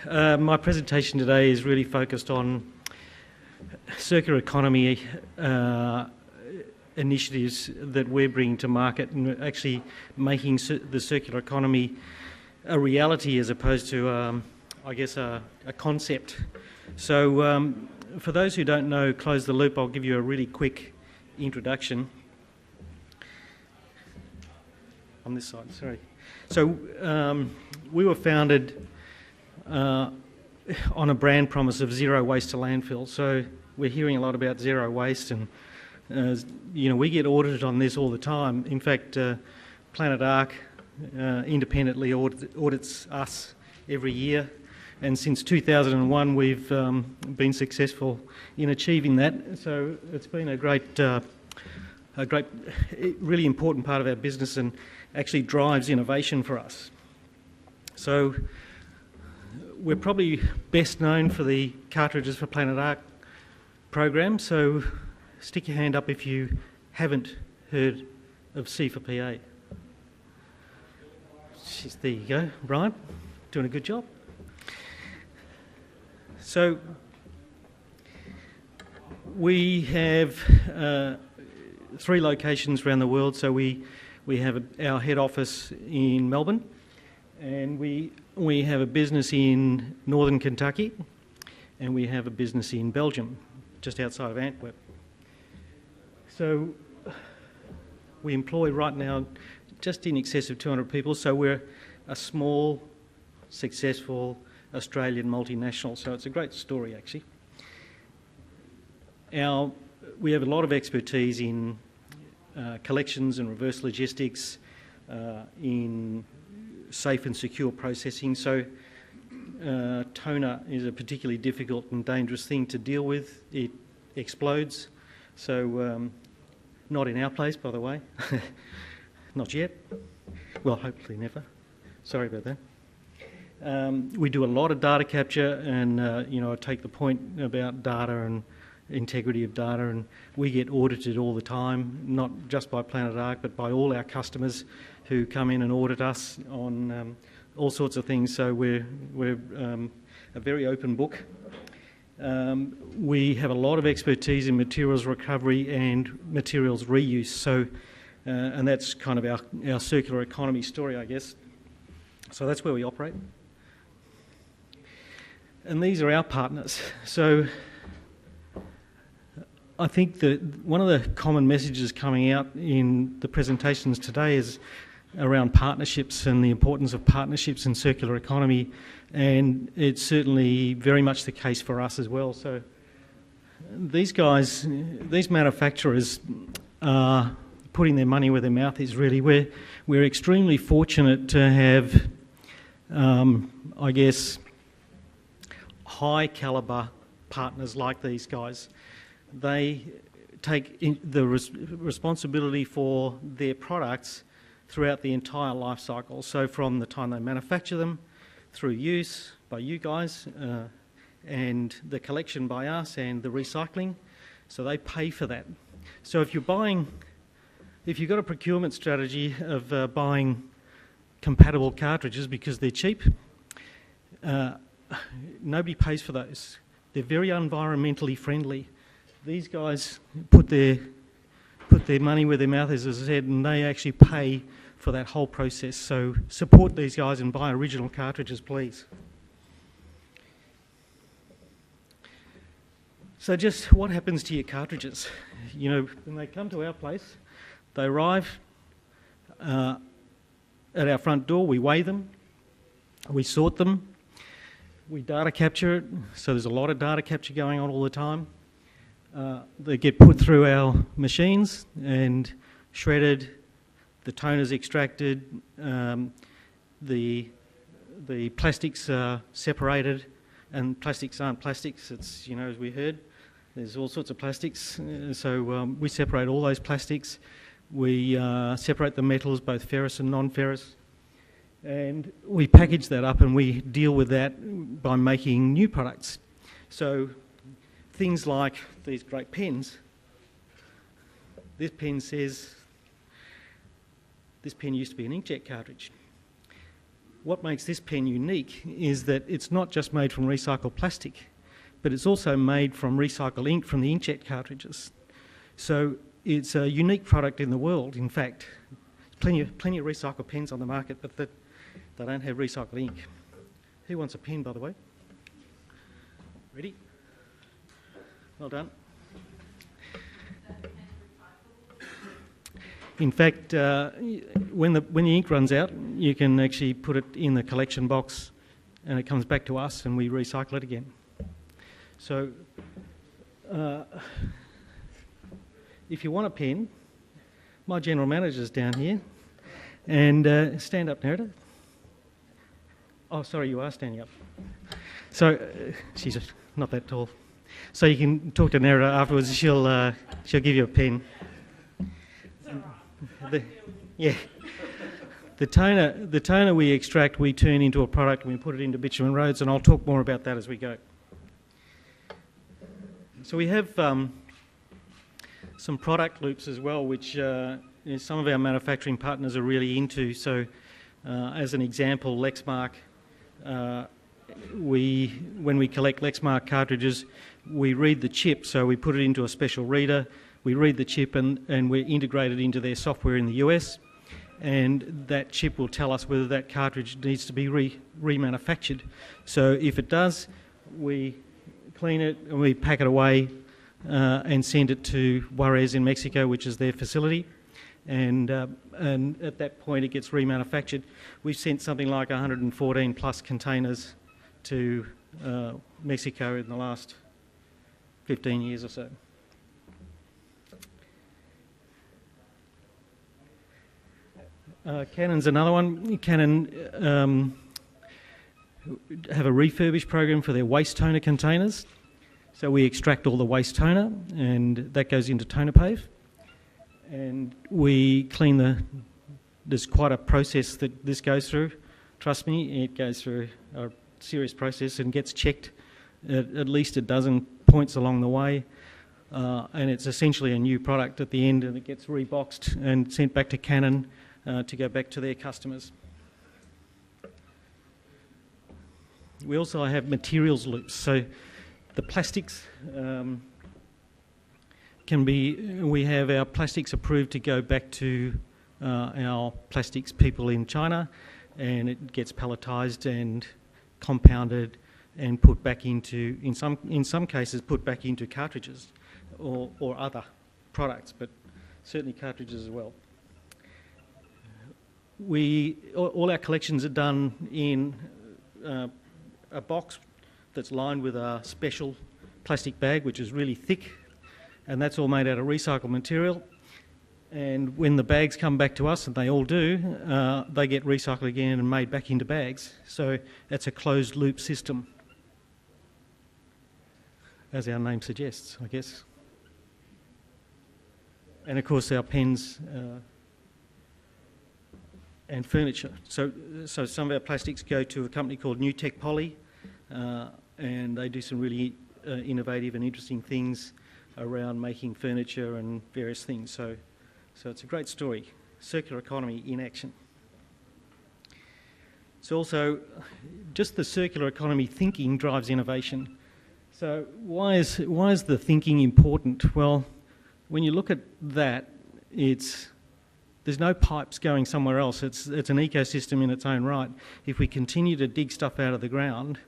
My presentation today is really focused on circular economy initiatives that we're bringing to market and actually making the circular economy a reality as opposed to, I guess, a concept. So for those who don't know Close the Loop, I'll give you a really quick introduction. On this side, sorry. So we were founded on a brand promise of zero waste to landfill. So we're hearing a lot about zero waste, and we get audited on this all the time. In fact, Planet Ark independently audits us every year, and since 2001 we've been successful in achieving that. So it's been a great, really important part of our business, and actually drives innovation for us. So we're probably best known for the Cartridges for Planet Ark program, so stick your hand up if you haven't heard of C4PA. There you go, Brian, doing a good job. So we have 3 locations around the world. So we have our head office in Melbourne, and we have a business in northern Kentucky, and we have a business in Belgium, just outside of Antwerp. So we employ right now just in excess of 200 people, so we're a small, successful Australian multinational, so it's a great story actually. We have a lot of expertise in collections and reverse logistics, in safe and secure processing. So toner is a particularly difficult and dangerous thing to deal with. It explodes. So not in our place, by the way. Not yet. Well, hopefully never. Sorry about that. We do a lot of data capture, and I take the point about data and integrity of data, and we get audited all the time, not just by Planet Ark but by all our customers who come in and audit us on all sorts of things. So we're a very open book. We have a lot of expertise in materials recovery and materials reuse, so and that's kind of our circular economy story, I guess. So that's where we operate. And these are our partners. So I think that one of the common messages coming out in the presentations today is around partnerships and the importance of partnerships in circular economy, and it's certainly very much the case for us as well. So these guys, these manufacturers are putting their money where their mouth is, really. We're extremely fortunate to have, I guess, high calibre partners like these guys. They take the responsibility for their products throughout the entire life cycle. So from the time they manufacture them, through use by you guys, and the collection by us, and the recycling. So they pay for that. So if you've got a procurement strategy of buying compatible cartridges because they're cheap, nobody pays for those. They're very environmentally friendly. These guys put their money where their mouth is, as I said, and they actually pay for that whole process. So support these guys and buy original cartridges, please. So just what happens to your cartridges? When they come to our place, they arrive at our front door, we weigh them, we sort them, we data capture it, so there's a lot of data capture going on all the time. They get put through our machines and shredded, the toner's extracted, the plastics are separated, and plastics aren't plastics. It's, as we heard, there's all sorts of plastics. So we separate all those plastics. We separate the metals, both ferrous and non-ferrous, and we package that up and we deal with that by making new products. So things like these great pens. This pen says, this pen used to be an inkjet cartridge. what makes this pen unique is that it's not just made from recycled plastic, but it's also made from recycled ink from the inkjet cartridges. So it's a unique product in the world, in fact. Plenty of recycled pens on the market, but they don't have recycled ink. Who wants a pen, by the way? Ready? Well done. In fact, when the ink runs out, you can actually put it in the collection box and it comes back to us and we recycle it again. So if you want a pen, my general manager's down here. And stand up, Nerida. Oh, sorry, you are standing up. So she's not that tall. So you can talk to Nerida afterwards. She'll give you a pen. The toner we extract, we turn into a product and we put it into bitumen roads, and I'll talk more about that as we go. So we have some product loops as well, which some of our manufacturing partners are really into. So as an example, Lexmark, when we collect Lexmark cartridges, we read the chip, so we put it into a special reader, we read the chip and we integrate it into their software in the US, and that chip will tell us whether that cartridge needs to be remanufactured. So if it does, we clean it and we pack it away and send it to Juarez in Mexico, which is their facility. And at that point it gets remanufactured. We've sent something like 114 plus containers to Mexico in the last 15 years or so. Canon's another one. Canon have a refurbish program for their waste toner containers. So we extract all the waste toner and that goes into TonerPave. And we clean there's quite a process that this goes through. Trust me, it goes through a serious process and gets checked at least a dozen points along the way. And it's essentially a new product at the end, and it gets reboxed and sent back to Canon to go back to their customers. We also have materials loops. So the plastics we have our plastics approved to go back to our plastics people in China, and it gets palletized and compounded and put back into, in some cases, put back into cartridges or other products, but certainly cartridges as well. All our collections are done in a box that's lined with a special plastic bag, which is really thick, and that's all made out of recycled material. And when the bags come back to us, and they all do, they get recycled again and made back into bags. So that's a closed loop system, as our name suggests, I guess. And of course our pens and furniture. So some of our plastics go to a company called New Tech Poly, and they do some really innovative and interesting things around making furniture and various things. So it's a great story. Circular economy in action. So also, just the circular economy thinking drives innovation. So why is the thinking important? Well, when you look at that, there's no pipes going somewhere else. It's an ecosystem in its own right. If we continue to dig stuff out of the ground,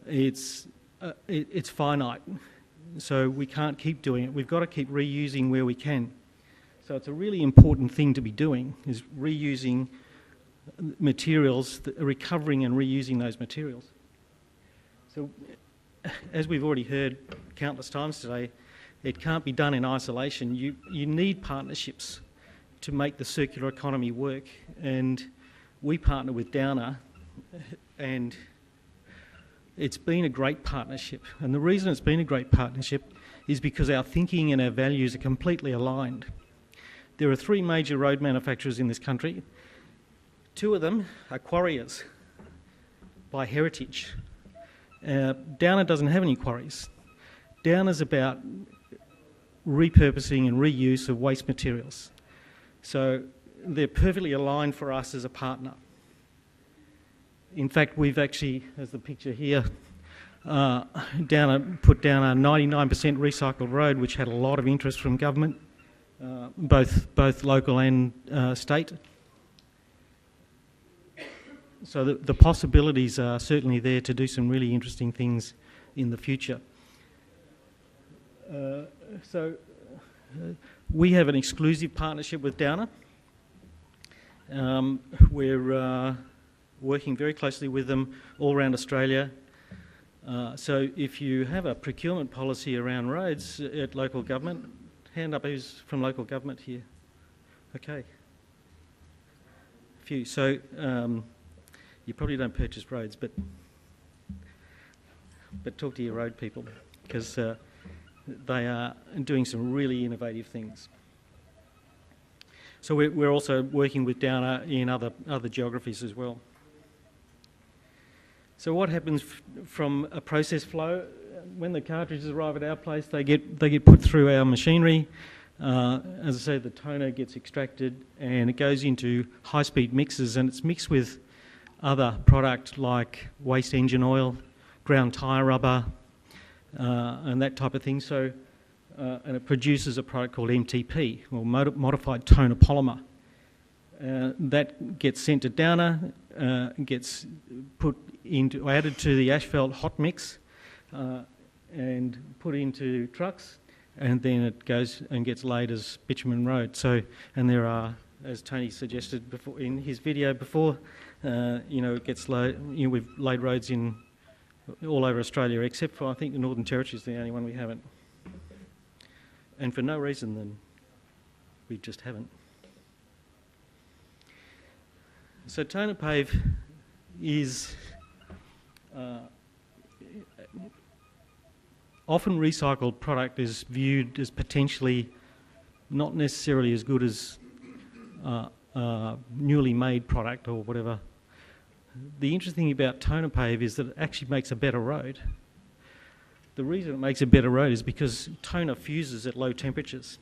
it's finite. So we can't keep doing it. We've got to keep reusing where we can. So it's a really important thing to be doing, is reusing materials, recovering and reusing those materials. So as we've already heard countless times today, it can't be done in isolation. You need partnerships to make the circular economy work, and we partner with Downer, and it's been a great partnership. And the reason it's been a great partnership is because our thinking and our values are completely aligned. There are 3 major road manufacturers in this country. 2 of them are quarriers by heritage. Downer doesn't have any quarries. Downer's about repurposing and reuse of waste materials. So they're perfectly aligned for us as a partner. In fact, we've actually, as the picture here, put down a 99% recycled road, which had a lot of interest from government, both local and state. So the possibilities are certainly there to do some really interesting things in the future. We have an exclusive partnership with Downer. We're working very closely with them all around Australia. So if you have a procurement policy around roads at local government, hand up who's from local government here. Okay. A few. So you probably don't purchase roads, but talk to your road people, because they are doing some really innovative things. So we're also working with Downer in other geographies as well. So what happens from a process flow? When the cartridges arrive at our place, they get put through our machinery. As I say, the toner gets extracted and it goes into high-speed mixers, and it's mixed with other product like waste engine oil, ground tyre rubber, and that type of thing. So, and it produces a product called MTP, or modified toner polymer. That gets sent to Downer, gets added to the asphalt hot mix, and put into trucks, and then it goes and gets laid as bitumen road. So, and there are, as Tony suggested before in his video before, it gets laid. We've laid roads in all over Australia, except for I think the Northern Territory is the only one we haven't, and for no reason than we just haven't. So TonerPave is often recycled product is viewed as potentially not necessarily as good as newly made product or whatever. The interesting thing about TonerPave is that it actually makes a better road. The reason it makes a better road is because toner fuses at low temperatures.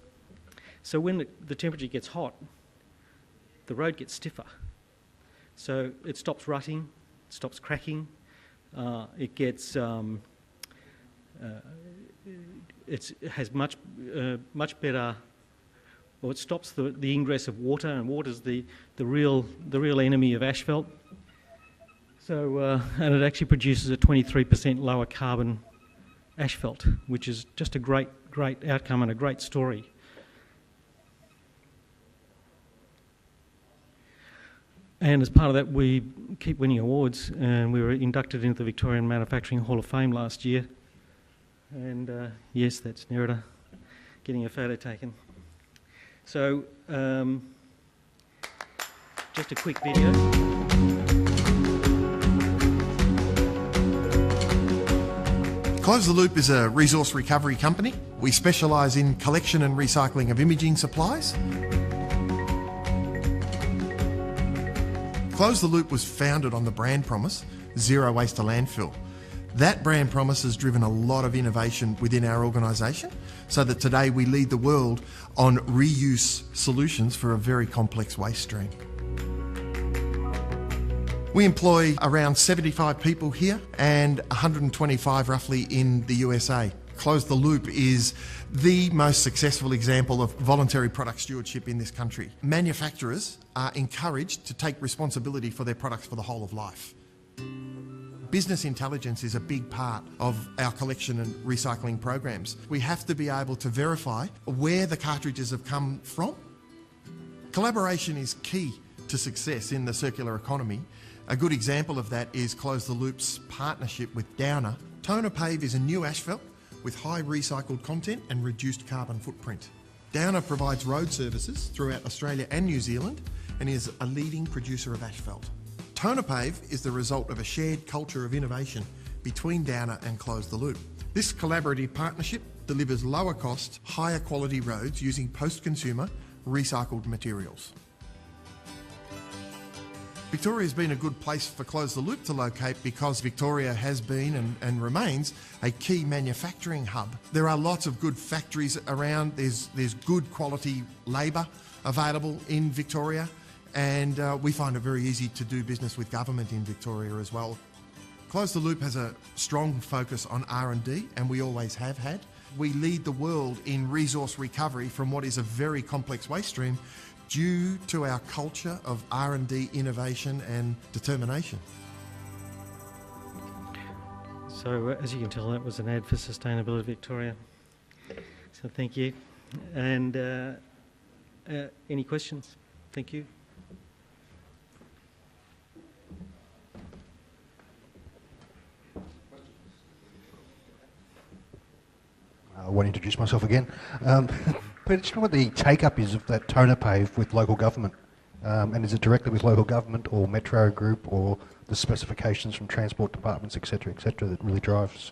So when the temperature gets hot, the road gets stiffer. So it stops rutting, it stops cracking, it gets it has much better. Well, it stops the ingress of water, and water's the real enemy of asphalt. So and it actually produces a 23% lower carbon asphalt, which is just a great outcome and a great story. And as part of that, we keep winning awards, and we were inducted into the Victorian Manufacturing Hall of Fame last year. And yes, that's Nerida getting a photo taken. So, just a quick video. Close the Loop is a resource recovery company. We specialise in collection and recycling of imaging supplies. Close the Loop was founded on the brand promise, zero waste to landfill. That brand promise has driven a lot of innovation within our organisation, so that today we lead the world on reuse solutions for a very complex waste stream. We employ around 75 people here and 125 roughly in the USA. Close the Loop is the most successful example of voluntary product stewardship in this country. Manufacturers are encouraged to take responsibility for their products for the whole of life. Business intelligence is a big part of our collection and recycling programs. We have to be able to verify where the cartridges have come from. Collaboration is key to success in the circular economy. A good example of that is Close the Loop's partnership with Downer. TonerPave is a new asphalt with high recycled content and reduced carbon footprint. Downer provides road services throughout Australia and New Zealand and is a leading producer of asphalt. TonerPave is the result of a shared culture of innovation between Downer and Close the Loop. This collaborative partnership delivers lower cost, higher quality roads using post-consumer recycled materials. Victoria has been a good place for Close the Loop to locate because Victoria has been and remains a key manufacturing hub. There are lots of good factories around, there's good quality labour available in Victoria, and we find it very easy to do business with government in Victoria as well. Close the Loop has a strong focus on R&D, and we always have had. We lead the world in resource recovery from what is a very complex waste stream due to our culture of R&D, innovation and determination. So as you can tell, that was an ad for Sustainability Victoria. So thank you. And any questions? Thank you. I won't introduce myself again. But just what the take-up is of that TonerPave with local government. And is it directly with local government or Metro Group or the specifications from transport departments, et cetera, that really drives?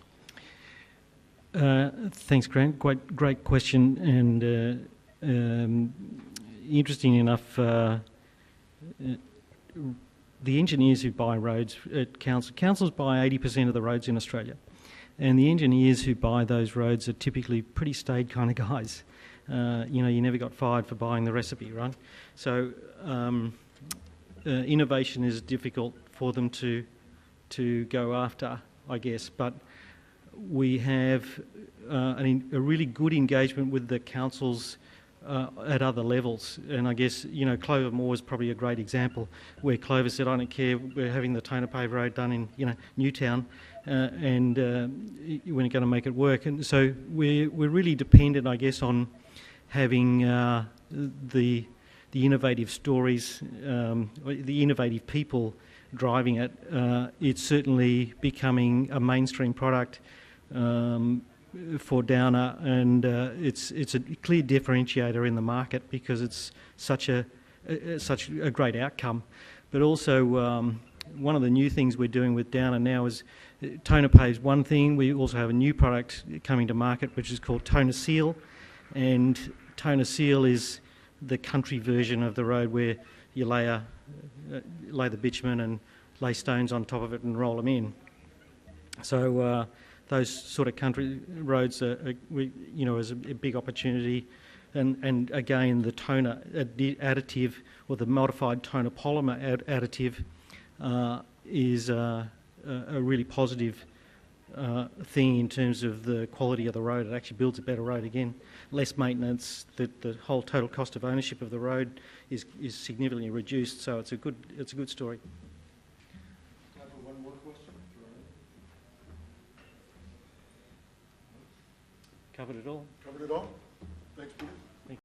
Thanks, Grant. Great question. And interesting enough, the engineers who buy roads at councils buy 80% of the roads in Australia. And the engineers who buy those roads are typically pretty staid kind of guys. You never got fired for buying the recipe, right? So innovation is difficult for them to go after, I guess. But we have a really good engagement with the councils at other levels. And I guess, Clover Moore is probably a great example where Clover said, I don't care, we're having the TonerPave road done in, Newtown. And we're going to make it work. And so we're really dependent, I guess, on having the innovative stories, the innovative people driving it. It's certainly becoming a mainstream product for Downer, and it's a clear differentiator in the market because it's such a great outcome. But also, one of the new things we're doing with Downer now is TonerPave's one thing. We also have a new product coming to market which is called Toner Seal, and Toner Seal is the country version of the road where you lay the bitumen and lay stones on top of it and roll them in. So those sort of country roads is a big opportunity, and again the toner additive or the modified toner polymer additive is a really positive thing in terms of the quality of the road. It actually builds a better road again, less maintenance. The whole total cost of ownership of the road is significantly reduced. So it's a good story. Time for one more question. Covered it all. Covered it all. Thanks, Peter.